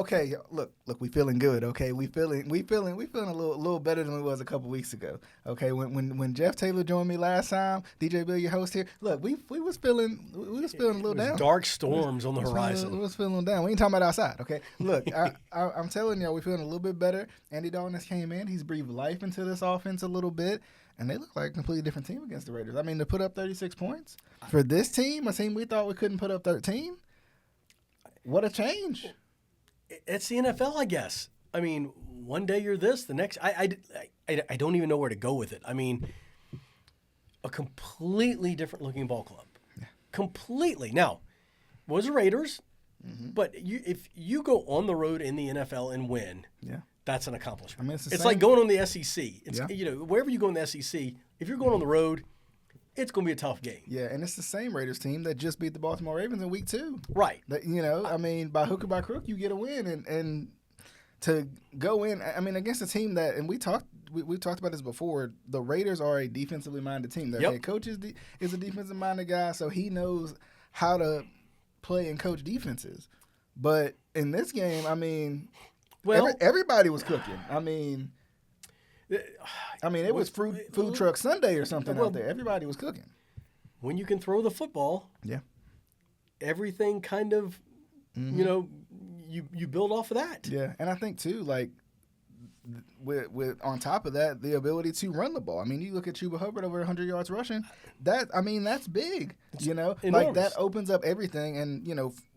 okay, look, we feeling good. Okay, we feeling a little better than we was a couple weeks ago. Okay, when Jeff Taylor joined me last time, DJ Bill, your host here. Look, we was feeling a little down. Dark storms on the horizon. We was feeling down. We ain't talking about outside. Okay, look, I'm telling y'all, we feeling a little bit better. Andy Dalton has came in. He's breathed life into this offense a little bit, and they look like a completely different team against the Raiders. I mean, to put up 36 points for this team, a team we thought we couldn't put up 13. What a change. It's the NFL, I guess. I mean, one day you're this, the next. I don't even know where to go with it. I mean, a completely different looking ball club. Yeah. Completely. Now, was the Raiders, but if you go on the road in the NFL and win, that's an accomplishment. I mean, it's like going on the SEC. It's wherever you go in the SEC, if you're going on the road, it's going to be a tough game. Yeah, and it's the same Raiders team that just beat the Baltimore Ravens in week 2. Right. That, I mean, by hook or by crook, you get a win. And to go in, I mean, against a team that, and we've talked about this before, the Raiders are a defensively minded team. Their head coach is a defensive minded guy, so he knows how to play and coach defenses. But in this game, I mean, everybody was cooking. I mean, it was food truck Sunday or something out there. Everybody was cooking. When you can throw the football, everything kind of, you build off of that. Yeah, and I think too, like, with on top of that, the ability to run the ball. I mean, you look at Chuba Hubbard over 100 yards rushing. That's big. It's enormous. Like that opens up everything. And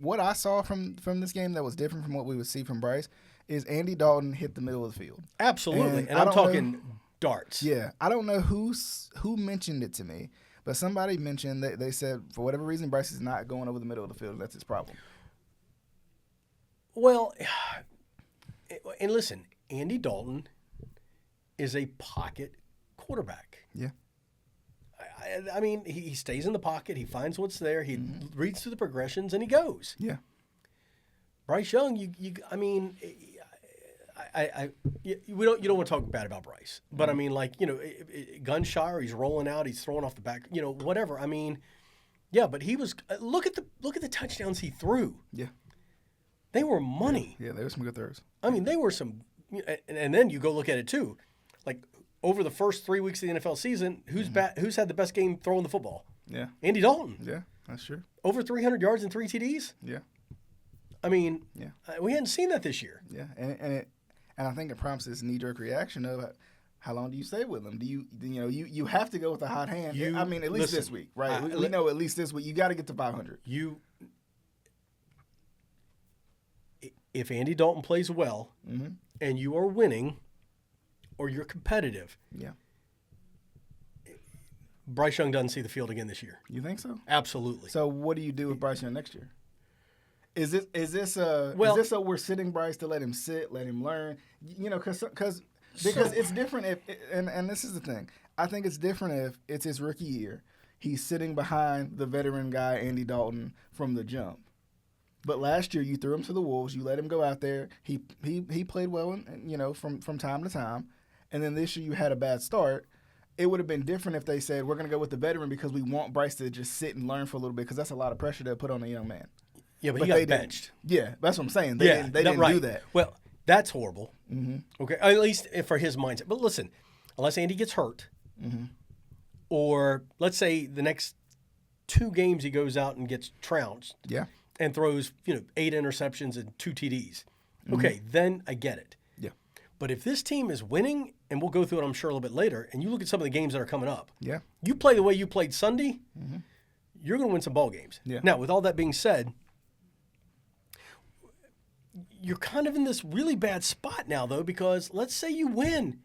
what I saw from this game that was different from what we would see from Bryce is Andy Dalton hit the middle of the field. Absolutely. And I'm talking darts. Yeah. I don't know who mentioned it to me, but somebody mentioned that they said for whatever reason Bryce is not going over the middle of the field. That's his problem. Well, and listen, Andy Dalton is a pocket quarterback. Yeah. I mean, he stays in the pocket. He finds what's there. He reads through the progressions, and he goes. Yeah. Bryce Young, you don't want to talk bad about Bryce, but I mean, like, gun shy, or he's rolling out, he's throwing off the back, whatever. I mean, yeah, but he was look at the touchdowns he threw. Yeah, they were money. Yeah, there were some good throws. I mean, they were some, and then you go look at it too, like over the first 3 weeks of the NFL season, who's had the best game throwing the football? Yeah, Andy Dalton. Yeah, that's true. Over 300 yards and 3 TDs. Yeah. I mean, we hadn't seen that this year. Yeah, and I think it prompts this knee-jerk reaction of how long do you stay with them? Do you have to go with a hot hand? I mean, at least this week, right? We know at least this week you got to get to 500. If Andy Dalton plays well and you are winning or you're competitive, Bryce Young doesn't see the field again this year. You think so? Absolutely. So what do you do with Bryce Young next year? Is this a we're sitting Bryce to let him sit, let him learn? Because it's different if and this is the thing. I think it's different if it's his rookie year. He's sitting behind the veteran guy Andy Dalton from the jump. But last year you threw him to the wolves. You let him go out there. He played well, from time to time. And then this year you had a bad start. It would have been different if they said we're going to go with the veteran because we want Bryce to just sit and learn for a little bit because that's a lot of pressure to put on a young man. Yeah, but he got benched. Yeah, that's what I'm saying. They didn't do that. Well, that's horrible. Okay, at least for his mindset. But listen, unless Andy gets hurt, or let's say the next 2 games he goes out and gets trounced, and throws 8 interceptions and 2 TDs. Okay, then I get it. Yeah. But if this team is winning, and we'll go through it, I'm sure, a little bit later, and you look at some of the games that are coming up. Yeah. You play the way you played Sunday, you're going to win some ball games. Yeah. Now, with all that being said, you're kind of in this really bad spot now, though, because let's say you win,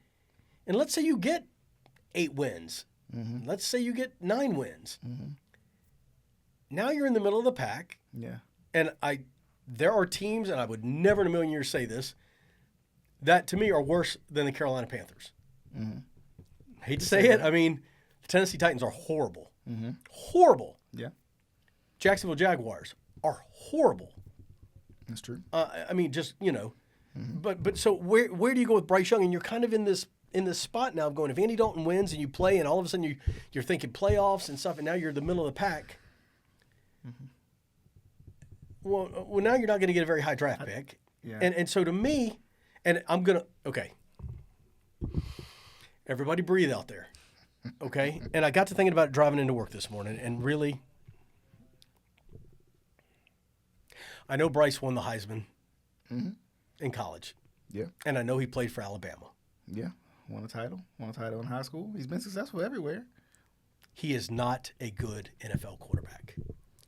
and let's say you get 8 wins. Let's say you get 9 wins. Now you're in the middle of the pack. Yeah. And there are teams, and I would never in a million years say this, that to me are worse than the Carolina Panthers. Hate to say it. I mean, the Tennessee Titans are horrible. Horrible. Yeah. Jacksonville Jaguars are horrible. That's true. I mean, just, but so where do you go with Bryce Young? And you're kind of in this spot now of going, if Andy Dalton wins and you play and all of a sudden you're thinking playoffs and stuff, and now you're in the middle of the pack. Well, now you're not going to get a very high draft pick. Yeah. And so to me, and I'm gonna everybody breathe out there, okay? And I got to thinking about driving into work this morning, and really, I know Bryce won the Heisman in college. Yeah. And I know he played for Alabama. Yeah. Won a title in high school. He's been successful everywhere. He is not a good NFL quarterback.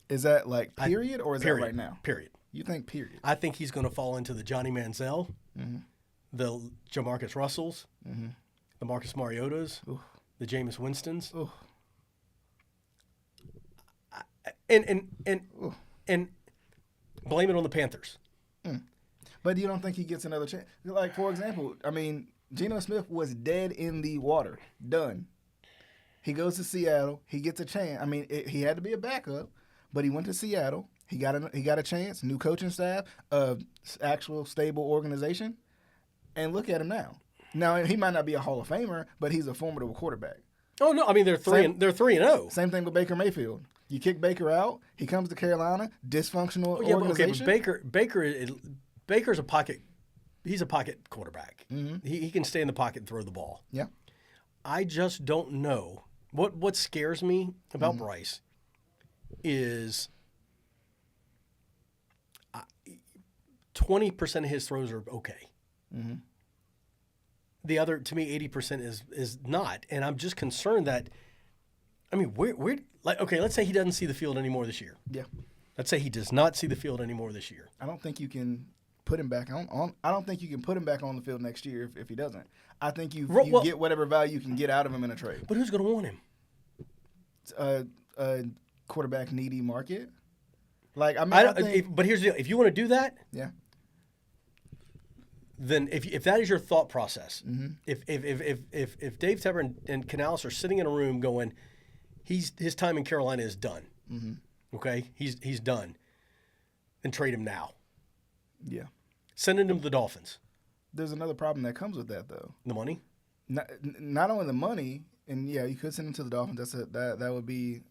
Is that like period or is Period. that right now? Period. You think period? I think he's going to fall into the Johnny Manziel, the Jamarcus Russells, the Marcus Mariotas, the Jameis Winstons. And blame it on the Panthers. But you don't think he gets another chance? Like, for example, I mean, Geno Smith was dead in the water. Done. He goes to Seattle. He gets a chance. I mean, he had to be a backup, but he went to Seattle. He got a chance. New coaching staff, actual stable organization, and look at him now. Now he might not be a Hall of Famer, but he's a formidable quarterback. Oh no, I mean they're 3-0. Same thing with Baker Mayfield. You kick Baker out, he comes to Carolina, dysfunctional organization. But Baker's a pocket. He's a pocket quarterback. He can stay in the pocket and throw the ball. Yeah. I just don't know what scares me about Bryce is 20% of his throws are okay. The other, to me, 80% is not, and I'm just concerned that. I mean, we're like, okay, let's say he doesn't see the field anymore this year. Yeah. Let's say he does not see the field anymore this year. I don't think you can put him back on. I don't think you can put him back on the field next year if he doesn't. I think you get whatever value you can get out of him in a trade. But who's going to want him? A quarterback needy market. Like I mean, but here's the deal: if you want to do that, yeah. Then if that is your thought process, if Dave Tepper and Canales are sitting in a room going, his time in Carolina is done. Okay, he's done. Then trade him now. Yeah. Sending him to the Dolphins. There's another problem that comes with that though. The money. Not only the money, and yeah, you could send him to the Dolphins. That would be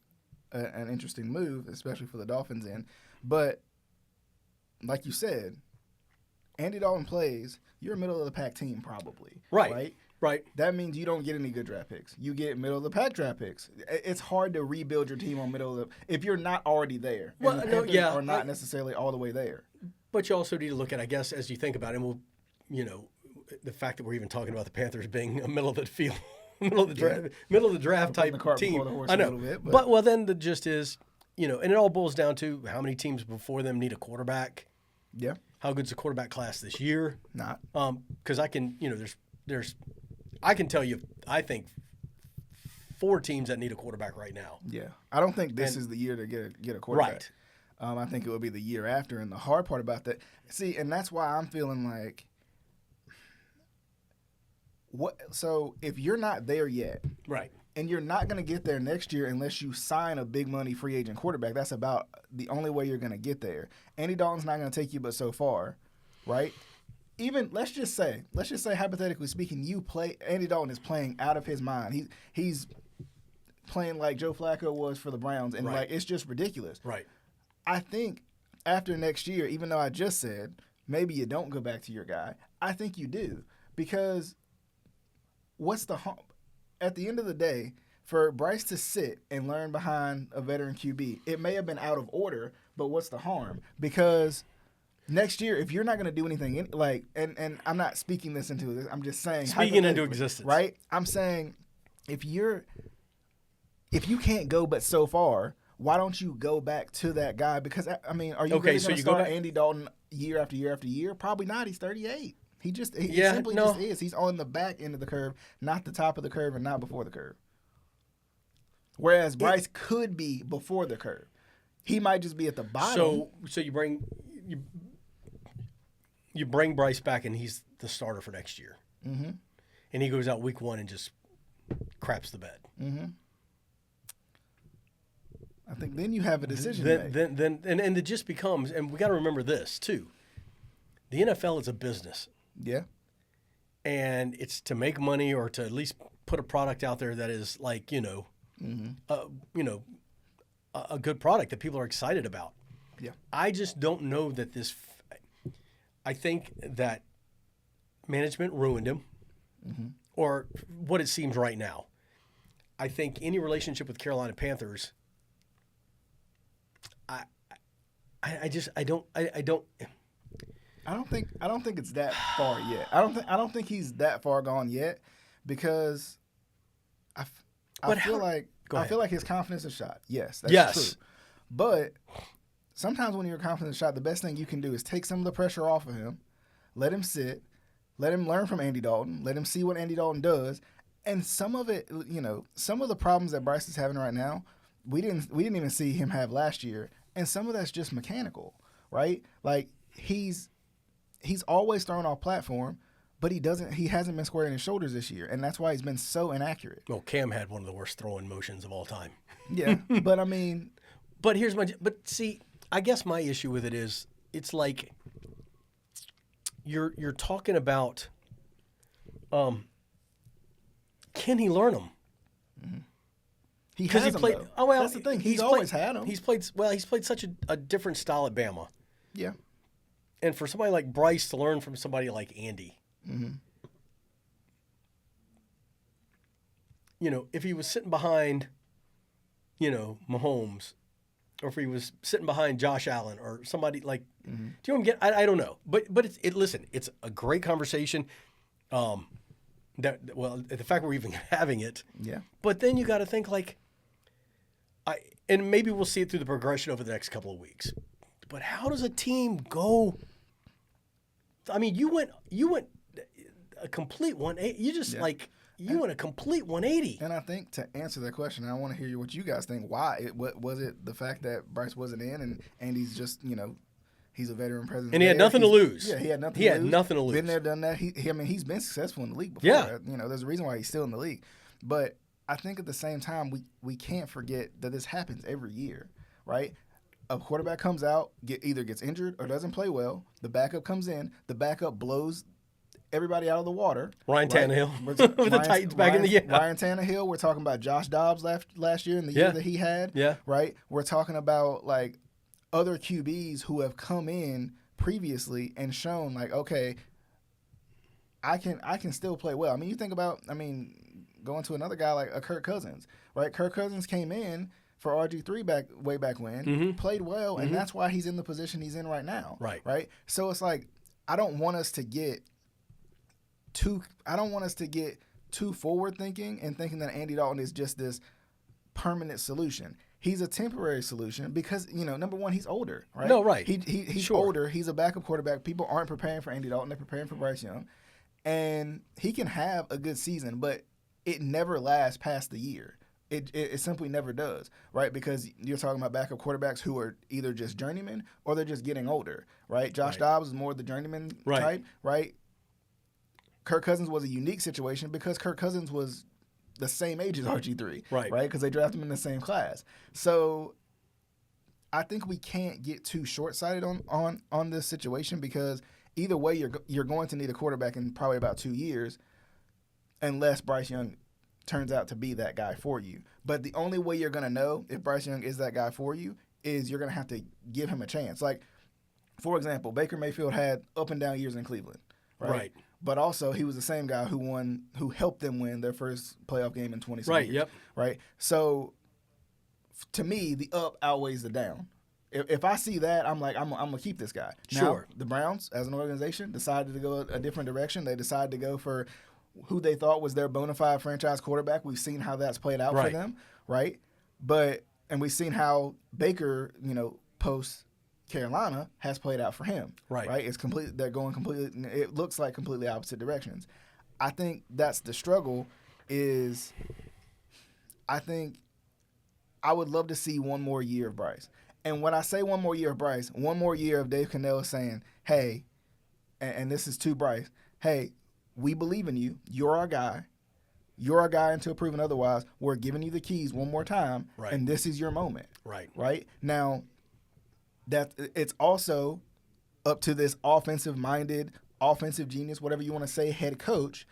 an interesting move, especially for the Dolphins end. But like you said, Andy Dalton plays. You're a middle of the pack team, probably. Right. That means you don't get any good draft picks. You get middle of the pack draft picks. It's hard to rebuild your team on middle of the if you're not already there. Well, and the Panthers are not necessarily all the way there. But you also need to look at, I guess, as you think about it, the fact that we're even talking about the Panthers being a middle of the field, middle of the draft type team. I know. But then the gist is, and it all boils down to how many teams before them need a quarterback. Yeah. How good's the quarterback class this year? Not. Because I can, I can tell you, I think 4 teams that need a quarterback right now. Yeah. I don't think this is the year to get a quarterback. Right. I think it will be the year after. And the hard part about that, and that's why I'm feeling like, so if you're not there yet, right, and you're not going to get there next year unless you sign a big money free agent quarterback, that's about the only way you're going to get there. Andy Dalton's not going to take you but so far, right? Even let's just say hypothetically speaking, Andy Dalton is playing out of his mind. He's playing like Joe Flacco was for the Browns, and like it's just ridiculous. Right. I think after next year, even though I just said maybe you don't go back to your guy, I think you do, because what's the harm? At the end of the day, for Bryce to sit and learn behind a veteran QB, it may have been out of order, but what's the harm? Because next year, if you're not going to do anything, and I'm not speaking this into this, I'm just saying speaking into existence, right? I'm saying if you can't go but so far, why don't you go back to that guy? Because I mean, are you really going to start Andy Dalton year after year after year? Probably not. He's 38. He simply just is. He's on the back end of the curve, not the top of the curve, and not before the curve. Whereas Bryce could be before the curve. He might just be at the bottom. So you bring Bryce back, and he's the starter for next year. Mm-hmm. And he goes out week 1 and just craps the bed. Mm-hmm. I think then you have a decision to make. Then it just becomes, and we got to remember this too. The NFL is a business. Yeah. And it's to make money or to at least put a product out there that is like, a good product that people are excited about. Yeah. I just don't know that this I think that management ruined him, or what it seems right now. I think any relationship with Carolina Panthers, I don't. I don't think it's that far yet. I don't think he's that far gone yet, because I feel like his confidence is shot. Yes, that's true. But sometimes when your confidence is shot, the best thing you can do is take some of the pressure off of him, let him sit, let him learn from Andy Dalton, let him see what Andy Dalton does, and some of it, some of the problems that Bryce is having right now, we didn't even see him have last year, and some of that's just mechanical, right? Like he's always thrown off platform, but he hasn't been squaring his shoulders this year, and that's why he's been so inaccurate. Well, Cam had one of the worst throwing motions of all time. Yeah, but I mean, but see, I guess my issue with it is it's like you're talking about can he learn them? Mm-hmm. He played. Though. Oh well, that's the thing. He's always had them. He's played such a different style at Bama. Yeah. And for somebody like Bryce to learn from somebody like Andy, if he was sitting behind, Mahomes, or if he was sitting behind Josh Allen or somebody like, do you want to get? I don't know, but listen, it's a great conversation. The fact we're even having it, yeah. But then you got to think like, and maybe we'll see it through the progression over the next couple of weeks. But how does a team go? I mean, you went a complete 180. You just went a complete 180. And I think to answer that question, I want to hear what you guys think. Why? What was it? The fact that Bryce wasn't in, and Andy's just he's a veteran president, and he had nothing to lose. Yeah, he had nothing. Nothing to lose. Been there, done that. He's been successful in the league before. Yeah. There's a reason why he's still in the league. But I think at the same time, we can't forget that this happens every year, right? A quarterback comes out, either gets injured or doesn't play well. The backup comes in. The backup blows everybody out of the water. Ryan Tannehill with the Titans back in the year. Ryan Tannehill. We're talking about Josh Dobbs last year in the year that he had. Yeah. Right. We're talking about like other QBs who have come in previously and shown like, okay, I can still play well. I mean, you think about going to another guy like a Kirk Cousins, right? Kirk Cousins came in for RG3 way back when, played well, and that's why he's in the position he's in right now. Right. So it's like I don't want us to get too forward thinking and thinking that Andy Dalton is just this permanent solution. He's a temporary solution because, number one, he's older, right? No, right. He's older. He's a backup quarterback. People aren't preparing for Andy Dalton. They're preparing for Bryce Young. And he can have a good season, but it never lasts past the year. It simply never does, right? Because you're talking about backup quarterbacks who are either just journeymen or they're just getting older, right? Josh Dobbs is more the journeyman type, right? Kirk Cousins was a unique situation because Kirk Cousins was the same age as RG3, right? Because they drafted him in the same class. So I think we can't get too short-sighted on this situation because either way you're going to need a quarterback in probably about 2 years unless Bryce Young turns out to be that guy for you. But the only way you're going to know if Bryce Young is that guy for you is you're going to have to give him a chance. Like, for example, Baker Mayfield had up and down years in Cleveland, right? But also he was the same guy who helped them win their first playoff game in 20 years. Right? So to me, the up outweighs the down. If I see that, I'm like, I'm going to keep this guy. Sure. Now, the Browns, as an organization, decided to go a different direction. They decided to go for who they thought was their bona fide franchise quarterback. We've seen how that's played out for them, right? And we've seen how Baker, post Carolina has played out for him, right? It's complete. They're going completely. It looks like completely opposite directions. I think that's the struggle. I think I would love to see one more year of Bryce. And when I say one more year of Bryce, one more year of Dave Cannell saying, hey, and this is to Bryce, hey, we believe in you. You're our guy. You're our guy until proven otherwise. We're giving you the keys one more time, and this is your moment. Right? Now, that it's also up to this offensive-minded, offensive genius, whatever you want to say, head coach,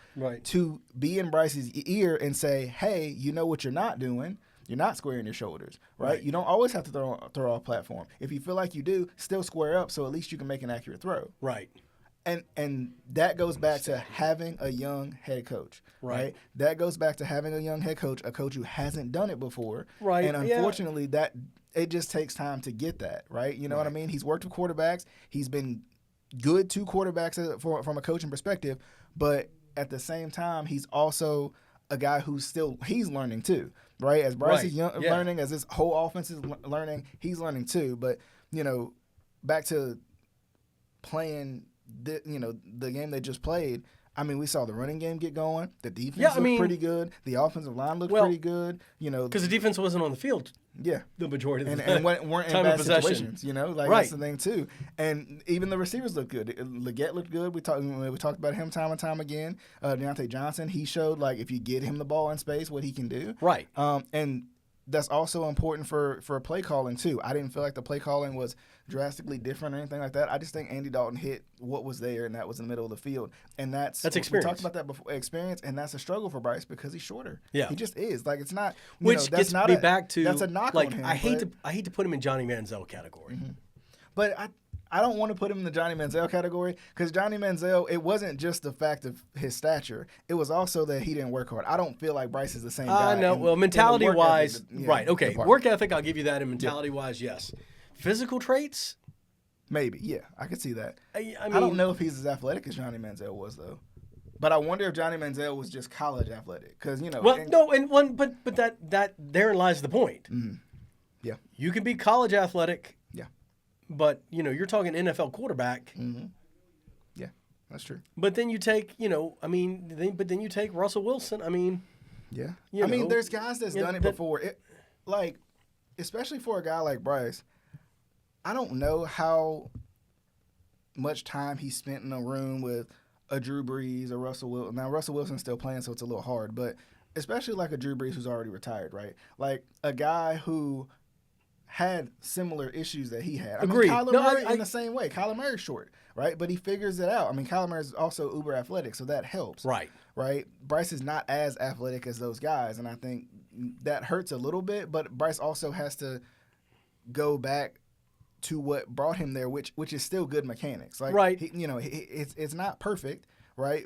to be in Bryce's ear and say, hey, you know what you're not doing. You're not squaring your shoulders, right? You don't always have to throw off platform. If you feel like you do, still square up so at least you can make an accurate throw. Right. And that goes back to having a young head coach, right? That goes back to having a young head coach, a coach who hasn't done it before, right? And unfortunately, that it just takes time to get that, right? You know what I mean? He's worked with quarterbacks. He's been good to quarterbacks from a coaching perspective, but at the same time, he's also a guy he's learning too, right? As Bryce is learning, as this whole offense is learning, he's learning too. But back to playing. The game they just played, I mean, we saw the running game get going. The defense looked pretty good. The offensive line looked pretty good. Because the defense wasn't on the field. Yeah, the majority of the time. And weren't in bad situations. That's the thing too. And even the receivers looked good. Leggett looked good. We talked about him time and time again. Deontay Johnson, he showed if you get him the ball in space, what he can do. Right. And that's also important for play calling too. I didn't feel like the play calling was drastically different or anything like that. I just think Andy Dalton hit what was there, and that was in the middle of the field. And that's experience. We talked about that before, experience, and that's a struggle for Bryce because he's shorter. Yeah, he just is. It's not. Which gets me back to that's a knock on him. I hate to put him in Johnny Manziel category, but I don't want to put him in the Johnny Manziel category because Johnny Manziel, it wasn't just the fact of his stature. It was also that he didn't work hard. I don't feel like Bryce is the same guy. I know. Well, mentality-wise, right. Okay. Work ethic, I'll give you that. And mentality-wise, yes. Physical traits? Maybe. Yeah, I could see that. I don't know if he's as athletic as Johnny Manziel was, though. But I wonder if Johnny Manziel was just college athletic. Because, but that therein lies the point. Mm-hmm. Yeah. You can be college athletic. Yeah. But, you're talking NFL quarterback. Mm-hmm. Yeah, that's true. But then you take, then you take Russell Wilson. Yeah. There's guys that's done it before. Especially for a guy like Bryce, I don't know how much time he spent in a room with a Drew Brees or Russell Wilson. Now, Russell Wilson's still playing, so it's a little hard. But especially like a Drew Brees who's already retired, right? Like a guy who had similar issues that he had. Agreed. Kyler Murray in the same way. Kyler Murray's short, right? But he figures it out. Kyler Murray's also uber athletic, so that helps. Right. Right? Bryce is not as athletic as those guys, and I think that hurts a little bit, but Bryce also has to go back to what brought him there, which is still good mechanics. Right. It's not perfect, right?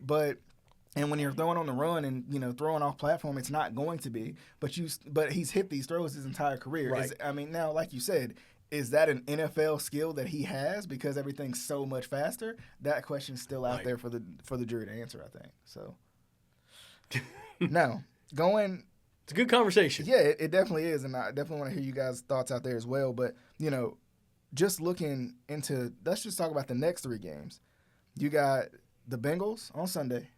And when you're throwing on the run and throwing off platform, it's not going to be. But he's hit these throws his entire career. Right. Now, like you said, is that an NFL skill that he has because everything's so much faster? That question's still out there for the jury to answer, I think. So, now going. It's a good conversation. Yeah, it definitely is, and I definitely want to hear you guys' thoughts out there as well. But just looking into, let's just talk about the next 3 games. You got the Bengals on Sunday.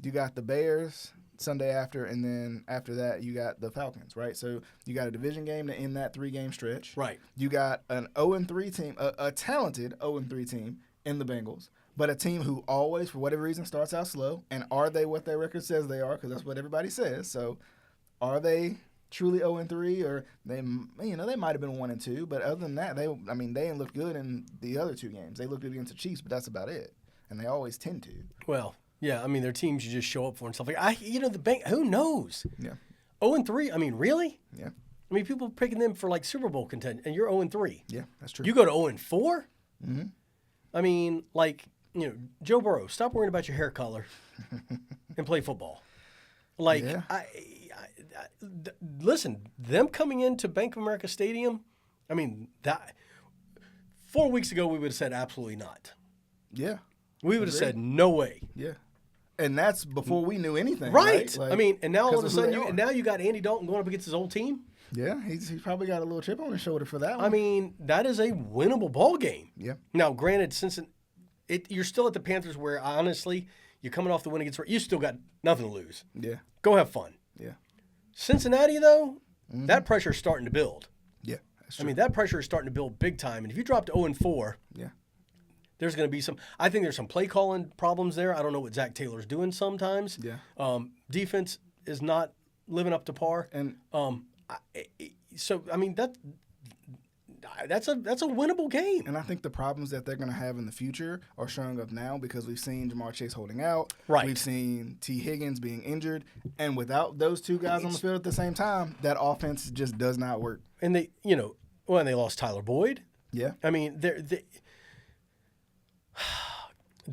You got the Bears Sunday after, and then after that, you got the Falcons, right? So you got a division game to end that 3-game stretch. Right. You got an 0-3 team, a talented 0-3 team in the Bengals, but a team who always, for whatever reason, starts out slow. And are they what their record says they are? Because that's what everybody says. So are they truly 0-3, or they might have been 1-2, but other than that, they didn't look good in the other 2 games. They looked good against the Chiefs, but that's about it, and they always tend to. Well, yeah, they're teams you just show up for and stuff like. The bank. Who knows? Yeah. 0-3. Really? Yeah. People are picking them for like Super Bowl contention, and you're 0-3. Yeah, that's true. You go to 0-4. Mm-hmm. Joe Burrow, stop worrying about your hair color, and play football. Listen, them coming into Bank of America Stadium, that 4 weeks ago we would have said absolutely not. Yeah. We would have said no way. Yeah. And that's before we knew anything. Right. Like, and now all of a sudden, you got Andy Dalton going up against his old team. Yeah, he's probably got a little chip on his shoulder for that one. That is a winnable ball game. Yeah. Now, granted, you're still at the Panthers where, honestly, you're coming off the win against – you still got nothing to lose. Yeah. Go have fun. Yeah. Cincinnati, though, that pressure is starting to build. Yeah, that's true. That pressure is starting to build big time. And if you drop to 0-4 – yeah. There's going to be I think there's some play calling problems there. I don't know what Zach Taylor's doing sometimes. Yeah. Defense is not living up to par. And that's a winnable game. And I think the problems that they're going to have in the future are showing up now because we've seen Jamar Chase holding out. Right. We've seen T. Higgins being injured. And without those 2 guys on the field at the same time, that offense just does not work. And they lost Tyler Boyd. Yeah.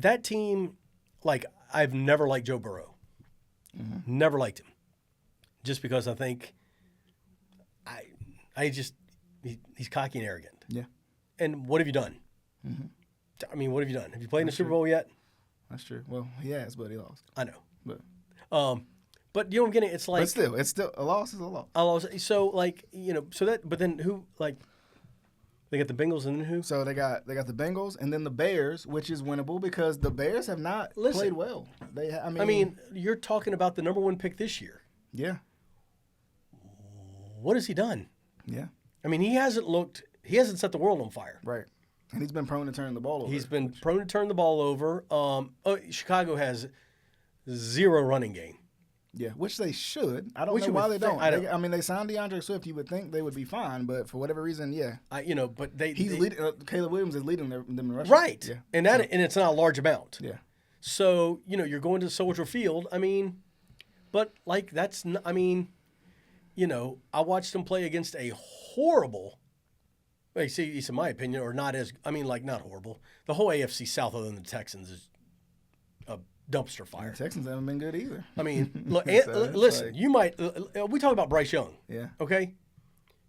that team, like, I've never liked Joe Burrow. Mm-hmm. Never liked him. Just because I think he's cocky and arrogant. Yeah. And what have you done? Mm-hmm. I mean, what have you done? Have you played in the Super Bowl yet? That's true. Well, he has, but he lost. I know. But you know what I'm getting? It's like. But it's still a loss is a loss. A loss. So, like, but then who, like, they got the Bengals and then who? So they got the Bengals and then the Bears, which is winnable because the Bears have not played well. I mean, you're talking about the number 1 pick this year. Yeah. What has he done? Yeah. I mean, he hasn't set the world on fire. Right. And he's been prone to turn the ball over. He's been prone to turn the ball over. Chicago has 0 running game. Yeah, which they should. I don't know why they don't. I mean, they signed DeAndre Swift. You would think they would be fine, but for whatever reason, yeah. But he's leading. Caleb Williams is leading them in rushing. Right. Yeah. And it's not a large amount. Yeah. So you're going to Soldier Field. I mean, but like that's. I mean, I watched them play against a horrible. It's in my opinion, or not as. I mean, like not horrible. The whole AFC South, other than the Texans, is a dumpster fire. The Texans haven't been good either. I mean, look, listen. You might. We talk about Bryce Young. Yeah. Okay.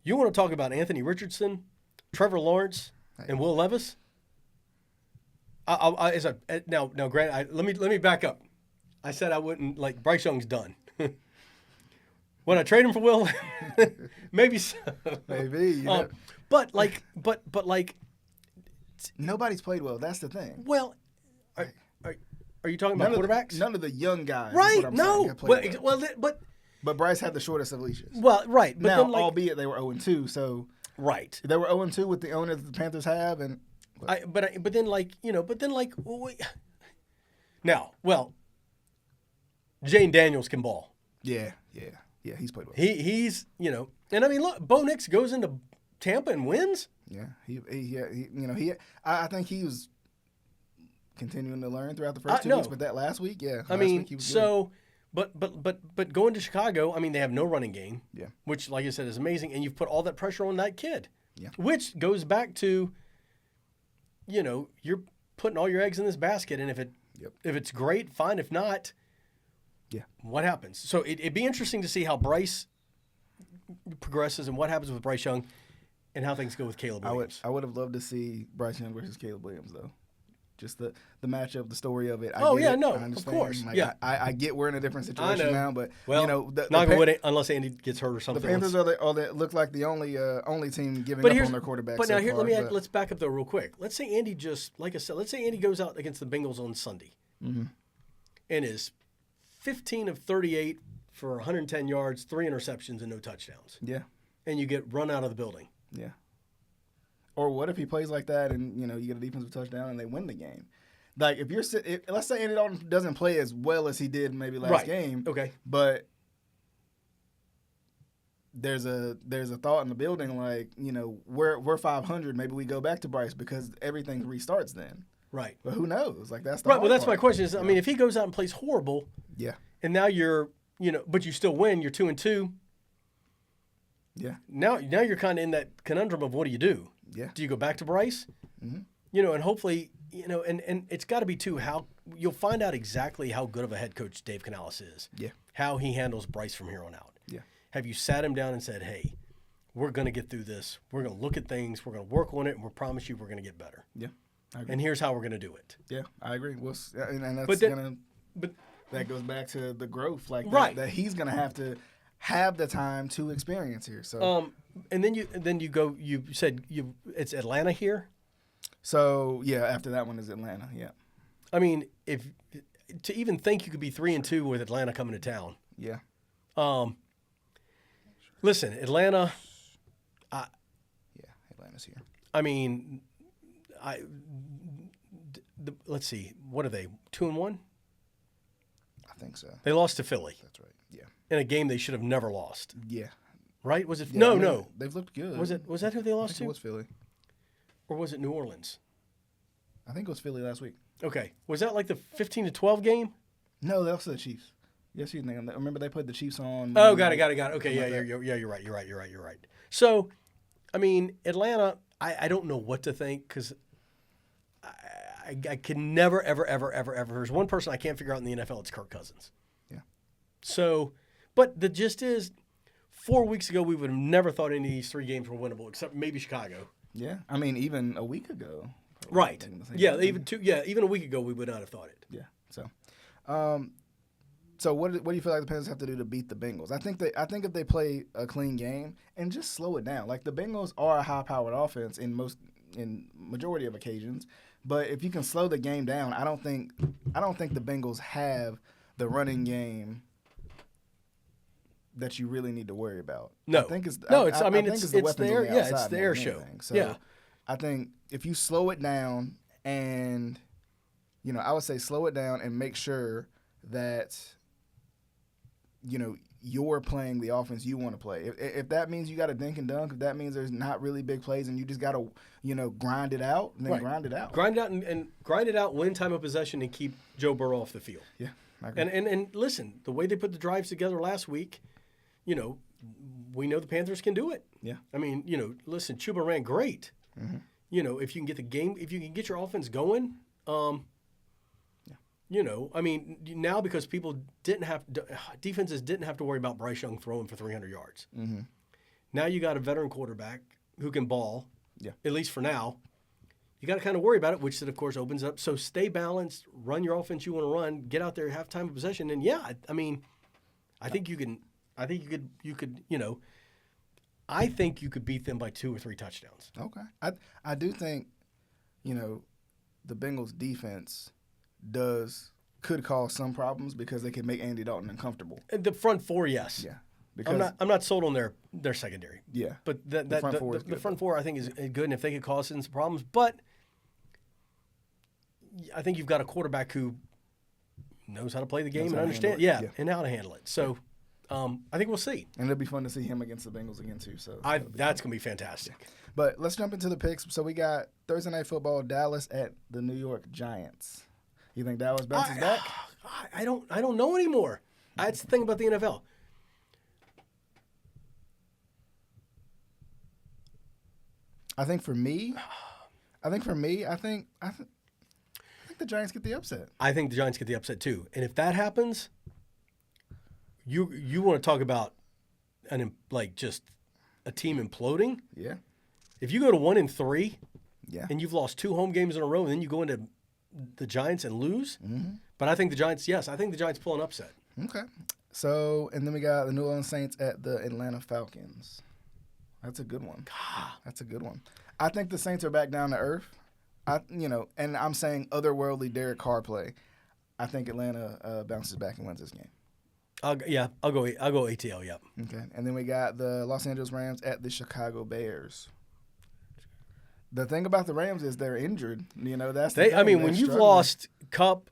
You want to talk about Anthony Richardson, Trevor Lawrence, and Will Levis? Now, Grant. Let me back up. I said I wouldn't like Bryce Young's done. When I trade him for Will, maybe so. Maybe. But nobody's played well. That's the thing. Well, are you talking about quarterbacks? None of the young guys. Right. No. But Bryce had the shortest of leashes. Well, right. But now, albeit they were 0-2, so right. They were 0-2 with the owner that the Panthers have, and Jane Daniels can ball. Yeah, he's played well. He's and I mean, look, Bo Nix goes into Tampa and wins. Yeah, I think he was continuing to learn throughout the first 2 weeks, but that last week, week he was good. But going to Chicago, I mean, they have no running game. Yeah. Which, like I said, is amazing, and you've put all that pressure on that kid. Yeah. Which goes back to, you're putting all your eggs in this basket, and if it's great, fine. If not, what happens? So it'd be interesting to see how Bryce progresses and what happens with Bryce Young, and how things go with Caleb Williams. I would have loved to see Bryce Young versus Caleb Williams though. Just the matchup, the story of it. I of course. I get we're in a different situation now, but unless Andy gets hurt or something. The Panthers look like the only team giving up on their quarterback. But now let's back up though real quick. Let's say Andy let's say Andy goes out against the Bengals on Sunday, and is 15 of 38 for 110 yards, 3 interceptions, and no touchdowns. Yeah, and you get run out of the building. Yeah. Or what if he plays like that and, you get a defensive touchdown and they win the game? Like, let's say Andy Dalton doesn't play as well as he did maybe last game. Okay. But there's a thought in the building like, we're 500, maybe we go back to Bryce because everything restarts then. Right. But who knows? Like, that's the right. Well, that's my question is, I mean, if he goes out and plays horrible. Yeah. And now you're, but you still win, you're 2-2. Yeah. Now you're kind of in that conundrum of what do you do? Yeah. Do you go back to Bryce? Mm-hmm. And hopefully, and it's got to be too how you'll find out exactly how good of a head coach Dave Canales is. Yeah. How he handles Bryce from here on out. Yeah. Have you sat him down and said, "Hey, we're going to get through this. We're going to look at things. We're going to work on it, and we promise you we're going to get better." Yeah. I agree. And here's how we're going to do it. Yeah, I agree. And that's but that goes back to the growth, like that he's going to have the time to experience here. So and then you go. You said it's Atlanta here. So yeah, after that one is Atlanta. Yeah. I mean, if to even think you could be 3-2 with Atlanta coming to town. Yeah. Listen, Atlanta. Atlanta's here. I mean, let's see. What are they? 2-1. I think so. They lost to Philly. That's right. Yeah. In a game they should have never lost. Yeah. Right? Was it? Yeah, no. They've looked good. Was that who they lost to? It was Philly. Or was it New Orleans? I think it was Philly last week. Okay. Was that like the 15-12 game? No, that was the Chiefs. Yes, you think. Remember they put the Chiefs on. Oh, got it. Okay, you're right. So, I mean, Atlanta, I don't know what to think because I can never, ever, ever, ever, ever. There's one person I can't figure out in the NFL. It's Kirk Cousins. Yeah. So, but the gist is, 4 weeks ago we would have never thought any of these 3 games were winnable, except maybe Chicago. Yeah. I mean, even a week ago. Right. Yeah. Even a week ago we would not have thought it. Yeah. So what do you feel like the Panthers have to do to beat the Bengals? I think if they play a clean game and just slow it down. Like the Bengals are a high-powered offense in majority of occasions, but if you can slow the game down, I don't think the Bengals have the running game that you really need to worry about. No. I think it's the weapons on the outside it's the air show. So yeah. I think if you slow it down and I would say slow it down and make sure that you're playing the offense you want to play. If that means you got to dink and dunk, if that means there's not really big plays and you just got to, grind it out, then right. grind it out. Grind it out and grind it out, win time of possession, and keep Joe Burrow off the field. Yeah, I agree. And listen, the way they put the drives together last week, we know the Panthers can do it. Yeah. I mean, listen, Chuba ran great. Mm-hmm. If you can get your offense going, I mean, now because defenses didn't have to worry about Bryce Young throwing for 300 yards. Mm-hmm. Now you got a veteran quarterback who can ball, at least for now. You got to kind of worry about it, which of course opens up. So stay balanced, run your offense you want to run, get out there, have time of possession, and I mean, I think you could beat them by 2 or 3 touchdowns. Okay, I do think, the Bengals defense could cause some problems because they could make Andy Dalton uncomfortable. The front 4, yes. Yeah. Because I'm not sold on their secondary. Yeah. But the front four I think is good, and if they could cause some problems, but I think you've got a quarterback who knows how to play the game and understand and how to handle it. So I think we'll see. And it'll be fun to see him against the Bengals again too. So that's gonna be fantastic. Yeah. But let's jump into the picks. So we got Thursday Night Football, Dallas at the New York Giants. You think Dallas bounces back? I don't know anymore. That's the thing about the NFL. I think for me, I think the Giants get the upset. I think the Giants get the upset too. And if that happens, you want to talk about just a team imploding? Yeah. If you go to 1-3, and you've lost 2 home games in a row, and then you go into the Giants and lose. Mm-hmm. But I think the Giants pull an upset. Okay. So, and then we got the New Orleans Saints at the Atlanta Falcons. That's a good one. That's a good one. I think the Saints are back down to earth. And I'm saying otherworldly Derek Carr play. I think Atlanta bounces back and wins this game. I'll go ATL. Yep. Okay. And then we got the Los Angeles Rams at the Chicago Bears. The thing about the Rams is they're injured. That's the thing. I mean, when you've lost Kupp,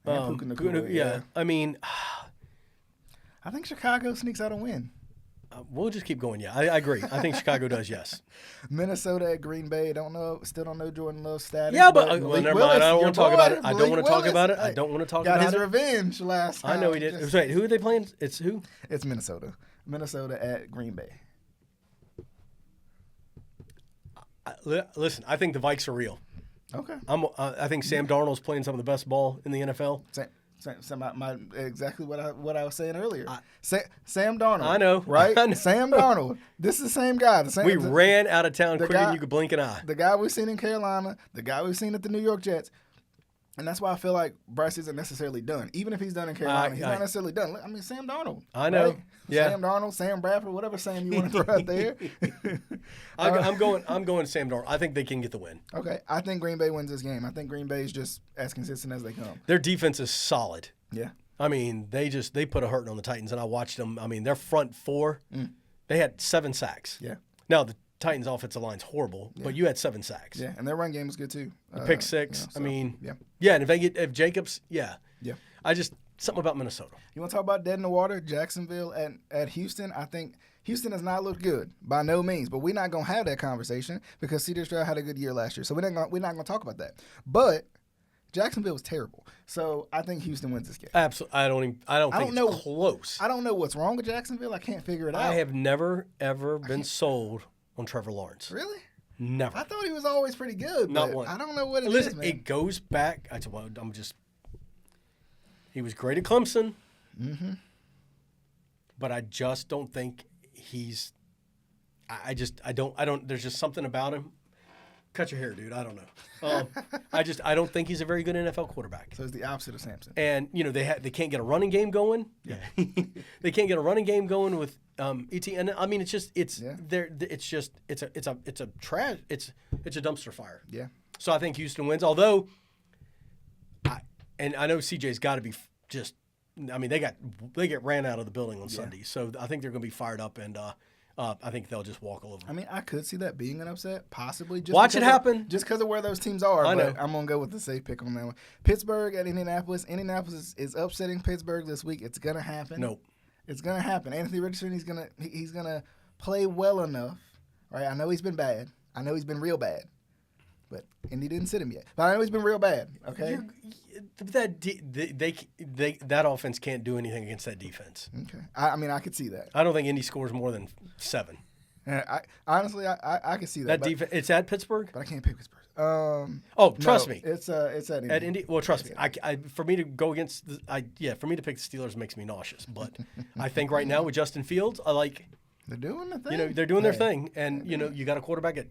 yeah. I mean, I think Chicago sneaks out a win. We'll just keep going. Yeah, I agree. I think Chicago does. Yes. Minnesota at Green Bay. Still don't know Jordan Love's status. Yeah, but never mind. I don't want to talk about it. I don't want to talk about it. Got his revenge last time. I know he did. Wait, who are they playing? It's who? It's Minnesota. Minnesota at Green Bay. Listen, I think the Vikes are real. Okay. I think Sam Darnold's playing some of the best ball in the NFL. Exactly what I was saying earlier. Sam Darnold. I know. Right? I know. Sam Darnold. This is the same guy. We ran out of town quicker than you could blink an eye. The guy we've seen in Carolina, the guy we've seen at the New York Jets. And that's why I feel like Bryce isn't necessarily done. Even if he's done in Carolina, he's not necessarily done. I mean, Sam Darnold. I know. Right? Yeah. Sam Darnold, Sam Bradford, whatever Sam you want to throw out there. I'm going Sam Darnold. I think they can get the win. Okay. I think Green Bay wins this game. I think Green Bay is just as consistent as they come. Their defense is solid. Yeah. I mean, they put a hurting on the Titans, and I watched them. I mean, their front 4, they had 7 sacks. Yeah. Now, the Titans' offensive line's horrible, but you had 7 sacks. Yeah, and their run game is good too. The pick 6. So, I mean, and if Jacobs, yeah. Something about Minnesota. You want to talk about dead in the water? Jacksonville at Houston. I think Houston has not looked good by no means, but we're not gonna have that conversation because C.J. Stroud had a good year last year, so we're not gonna talk about that. But Jacksonville was terrible, so I think Houston wins this game. Absolutely, I don't think it's close. I don't know what's wrong with Jacksonville. I can't figure it out. I have never ever been sold on Trevor Lawrence. Really? Never. I thought he was always pretty good. Not but one. I don't know what it Listen, is, man. it goes back. He was great at Clemson. Mm-hmm. But I just don't think he's. I don't. There's just something about him. Cut your hair, dude. I don't know. I don't think he's a very good NFL quarterback. So it's the opposite of Samson. And they can't get a running game going. Yeah. They can't get a running game going with ET. And I mean, it's a dumpster fire. Yeah. So I think Houston wins. Although, I know CJ's got to be just. I mean, they get ran out of the building on Sunday, so I think they're going to be fired up, and I think they'll just walk all over. I mean, I could see that being an upset, possibly. Watch it happen. Just because of where those teams are. I know. But I'm going to go with the safe pick on that one. Pittsburgh at Indianapolis. Indianapolis is upsetting Pittsburgh this week. It's going to happen. Nope. It's going to happen. Anthony Richardson, he's gonna play well enough. Right? I know he's been bad. I know he's been real bad. But Indy didn't sit him yet. But I know he's been real bad. Okay. That offense can't do anything against that defense. Okay. I mean, I could see that. I don't think Indy scores more than 7. Honestly, I could see that. That defense. It's at Pittsburgh. But I can't pick Pittsburgh. Trust me. It's at Indy. At Indy. Well, trust me. For me to go against for me to pick the Steelers makes me nauseous. But I think right now with Justin Fields, they're doing the thing. They're doing their thing, and you got a quarterback that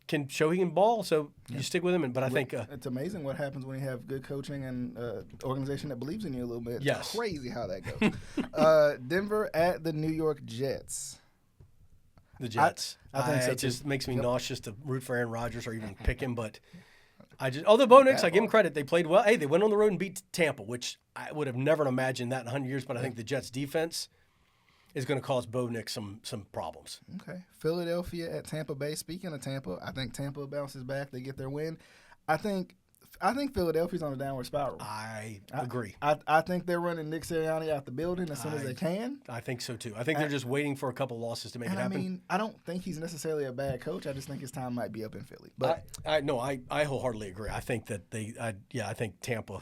can show he can ball, so you stick with him. But I think it's amazing what happens when you have good coaching and organization that believes in you a little bit. Yes. It's crazy how that goes. Denver at the New York Jets. The Jets. I think so it too. just makes me nauseous to root for Aaron Rodgers or even pick him. But although Bo Nix, I give him credit. They played well. Hey, they went on the road and beat Tampa, which I would have never imagined that in 100 years. But I think the Jets' defense is going to cause Bo Nix some problems. Okay. Philadelphia at Tampa Bay. Speaking of Tampa, I think Tampa bounces back. They get their win. I think Philadelphia's on a downward spiral. I agree. I think they're running Nick Sirianni out the building as soon as they can. I think so, too. I think they're just waiting for a couple losses to make it happen. I mean, I don't think he's necessarily a bad coach. I just think his time might be up in Philly. But I wholeheartedly agree. I think that I think Tampa,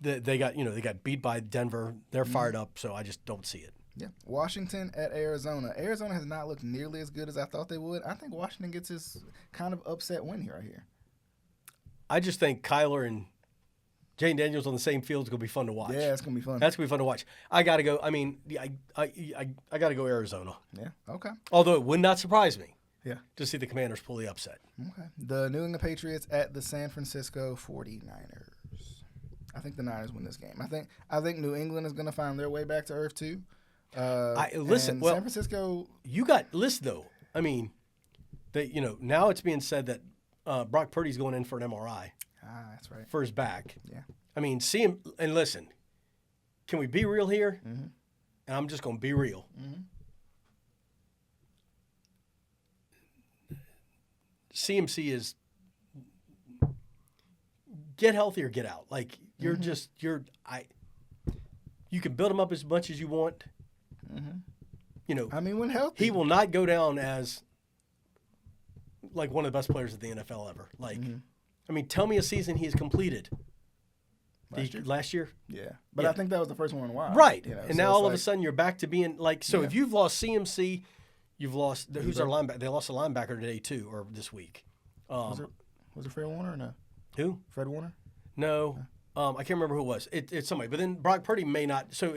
they got beat by Denver. They're fired up, so I just don't see it. Yeah. Washington at Arizona. Arizona has not looked nearly as good as I thought they would. I think Washington gets his kind of upset win here right here. I just think Kyler and Jane Daniels on the same field is going to be fun to watch. Yeah, it's going to be fun. That's going to be fun to watch. I got to go. I mean, I got to go Arizona. Yeah, okay. Although it would not surprise me. Yeah. To see the Commanders pull the upset. Okay. The New England Patriots at the San Francisco 49ers. I think the Niners win this game. I think New England is going to find their way back to earth too. San Francisco. Listen though. I mean, now it's being said that Brock Purdy's going in for an MRI. That's right. For his back. Yeah. I mean, see him and listen. Can we be real here? Mm-hmm. And I'm just going to be real. Mm-hmm. CMC is get healthy or get out. Like you can build him up as much as you want. Mm-hmm. I mean, when healthy, he will not go down as like one of the best players of the NFL ever. Like, I mean, tell me a season he's completed. Last year? Yeah. But I think that was the first one in a while. Right. And now all of a sudden you're back to being like, so if you've lost CMC, you've lost, who's our linebacker? They lost a linebacker today too, or this week. Was it Fred Warner or no? Who? Fred Warner? No. I can't remember who it was. It's somebody. But then Brock Purdy may not. So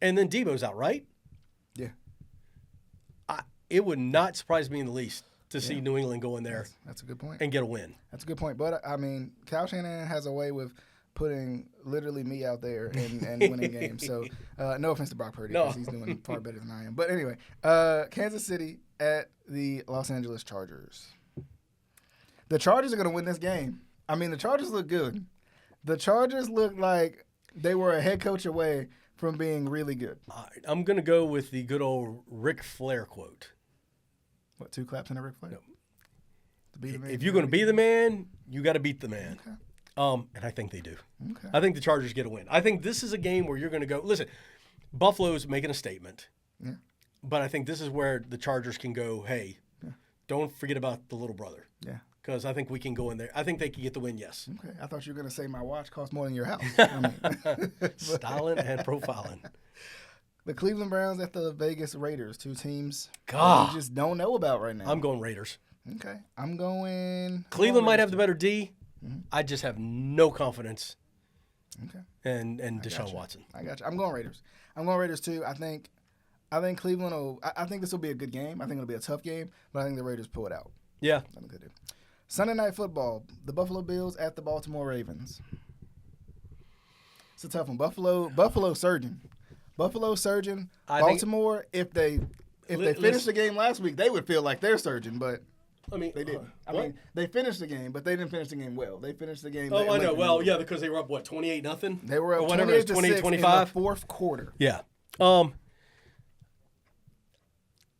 and then Debo's out, right? Yeah. It would not surprise me in the least to see New England go in there. That's a good point. And get a win. That's a good point. But, I mean, Kyle Shanahan has a way with putting literally me out there and winning games. So, no offense to Brock Purdy because he's doing far better than I am. But anyway, Kansas City at the Los Angeles Chargers. The Chargers are going to win this game. I mean, the Chargers look good. The Chargers look like they were a head coach away from being really good. I'm going to go with the good old Ric Flair quote. What, 2 claps and a Ric Flair? No. If you're going to be the man, you got to beat the man. Okay. And I think they do. Okay. I think the Chargers get a win. I think this is a game where you're going to go, listen, Buffalo's making a statement. Yeah. But I think this is where the Chargers can go, hey, don't forget about the little brother. Yeah. Because I think we can go in there. I think they can get the win, yes. Okay. I thought you were going to say my watch costs more than your house. Styling and profiling. The Cleveland Browns at the Vegas Raiders, two teams God. we just don't know about right now. I'm going Raiders. Okay. I'm going. Cleveland might have the better D. I just have no confidence Okay. in Deshaun Watson. I got you. I'm going Raiders. I'm going Raiders too. I think Cleveland will. I think this will be a good game. I think it'll be a tough game, but I think the Raiders pull it out. Yeah. That'll be good. Sunday Night Football. The Buffalo Bills at the Baltimore Ravens. It's a tough one. Buffalo surging. Baltimore, if they finished the game last week, they would feel like they're surging, but I mean, they didn't. They finished the game, but they didn't finish the game well. They finished the game. Oh, I know. Well, yeah, because they were up, 28-0? They were up 28-6 in the fourth quarter. Yeah.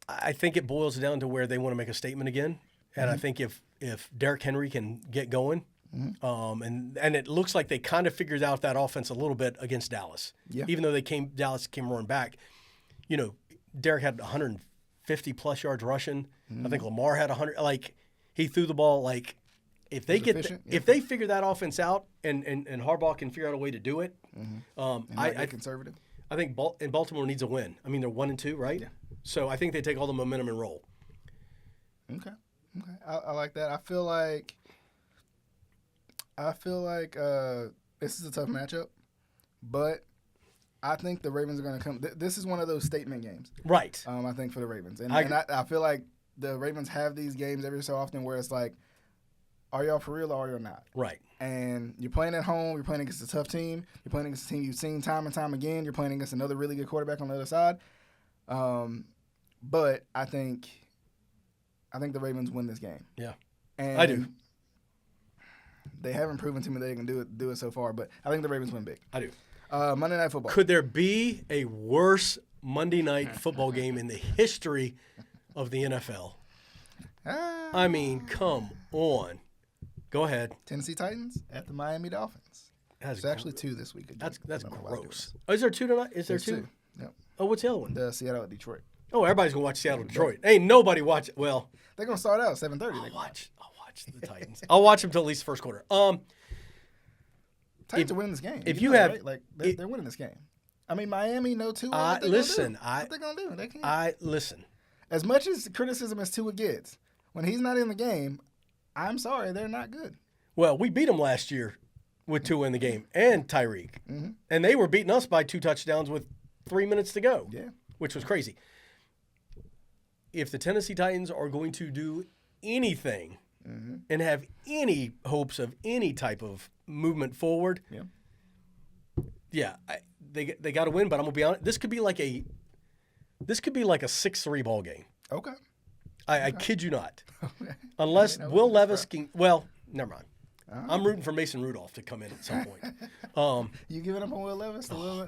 I think it boils down to where they want to make a statement again. And I think if Derrick Henry can get going, and it looks like they kind of figured out that offense a little bit against Dallas. Yeah. Even though Dallas came roaring back. You know, Derrick had 150-plus yards rushing. I think Lamar had 100. Like, he threw the ball. Like, if they if they figure that offense out and Harbaugh can figure out a way to do it, conservative. I think Baltimore needs a win. I mean, they're 1-2, right? Yeah. So I think they take all the momentum and roll. Okay. I like that. I feel like this is a tough matchup, but I think the Ravens are going to come. This is one of those statement games, right? I think for the Ravens, and I feel like the Ravens have these games every so often where it's like, are y'all for real or are y'all not? Right. And you're playing at home. You're playing against a tough team. You're playing against a team you've seen time and time again. You're playing against another really good quarterback on the other side. But I think the Ravens win this game. Yeah, and I do. They haven't proven to me they can do it so far, but I think the Ravens win big. I do. Monday Night Football. Could there be a worse Monday Night Football game in the history of the NFL? I mean, come on. Go ahead. Tennessee Titans at the Miami Dolphins. There's actually two this week. That's gross. Oh, is there two tonight? Is there two? Yep. Oh, what's the other one? The Seattle at Detroit. Oh, everybody's gonna watch Seattle Detroit. Ain't nobody watch. Well, they're gonna start out 7:30. I'll watch the Titans. I'll watch them till at least the first quarter. Titans are winning this game. If you have, right? Like they're winning this game. I mean, Miami know too. Listen, what they're gonna do? They can't. Listen. As much as criticism as Tua gets, when he's not in the game, I'm sorry, they're not good. Well, we beat them last year with Tua in the game and Tyreek, and they were beating us by 2 touchdowns with 3 minutes to go. Yeah, which was crazy. If the Tennessee Titans are going to do anything and have any hopes of any type of movement forward, they got to win. But I'm gonna be honest, this could be like a 6-3 ball game. Okay. I kid you not. Unless Will Levis can. Well, never mind. I'm rooting for Mason Rudolph to come in at some point. You giving up on Will Levis? Do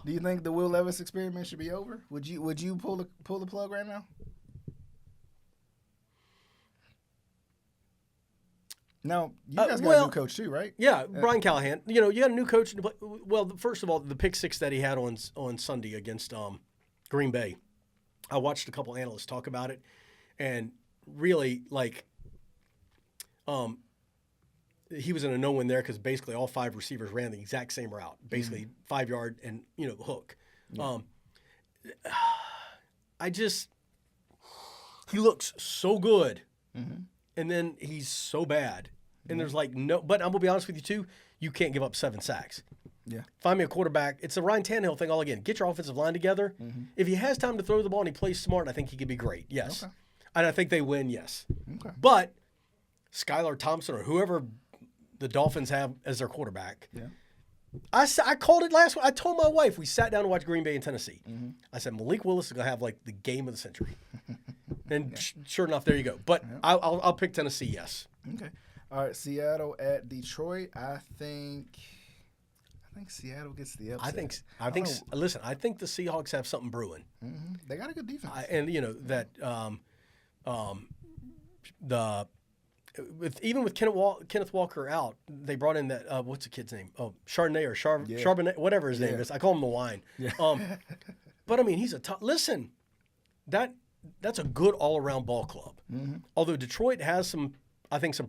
you think the Will Levis experiment should be over? Would you pull the plug right now? Now, you guys got a new coach too, right? Yeah, Brian Callahan. You know, you got a new coach. Well, first of all, the pick six that he had on Sunday against Green Bay, I watched a couple analysts talk about it, and really, like, he was in a no-win there because basically all 5 receivers ran the exact same route, basically 5-yard and, hook. Yeah. He looks so good, and then he's so bad. And there's but I'm going to be honest with you too, you can't give up 7 sacks. Yeah. Find me a quarterback. It's a Ryan Tannehill thing all again. Get your offensive line together. If he has time to throw the ball and he plays smart, I think he could be great. Yes. Okay. And I think they win, yes. Okay. But Skylar Thompson or whoever the Dolphins have as their quarterback. Yeah. I called it last week. I told my wife, we sat down to watch Green Bay and Tennessee. I said, Malik Willis is going to have the game of the century. And sure enough, there you go. But I'll pick Tennessee, yes. Okay. All right, Seattle at Detroit. I think Seattle gets the upset. Listen, I think the Seahawks have something brewing. They got a good defense. Even with Kenneth Walker out, they brought in that what's the kid's name? Oh, Chardonnay or Charbonnet, whatever his name is. I call him the wine. Yeah. But I mean, he's a tough. Listen, that's a good all-around ball club. Although Detroit has some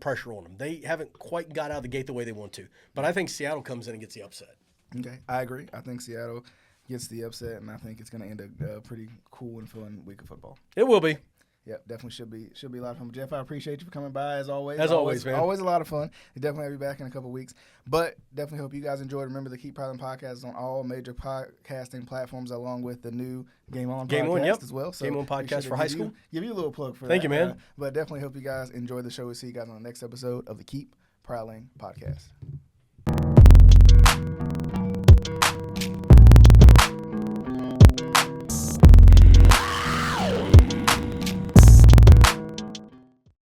pressure on them. They haven't quite got out of the gate the way they want to. But I think Seattle comes in and gets the upset. Okay, I agree. I think Seattle gets the upset, and I think it's going to end a pretty cool and fun week of football. It will be. Yep, definitely should be a lot of fun. Jeff, I appreciate you for coming by as always. As always, man. Always a lot of fun. Definitely have you back in a couple weeks. But definitely hope you guys enjoyed. Remember the Keep Prowling podcast is on all major podcasting platforms, along with the new Game On podcast as well. So Game On podcast for high school. Give you a little plug for that. Thank you, man. But definitely hope you guys enjoy the show. We'll see you guys on the next episode of the Keep Prowling podcast.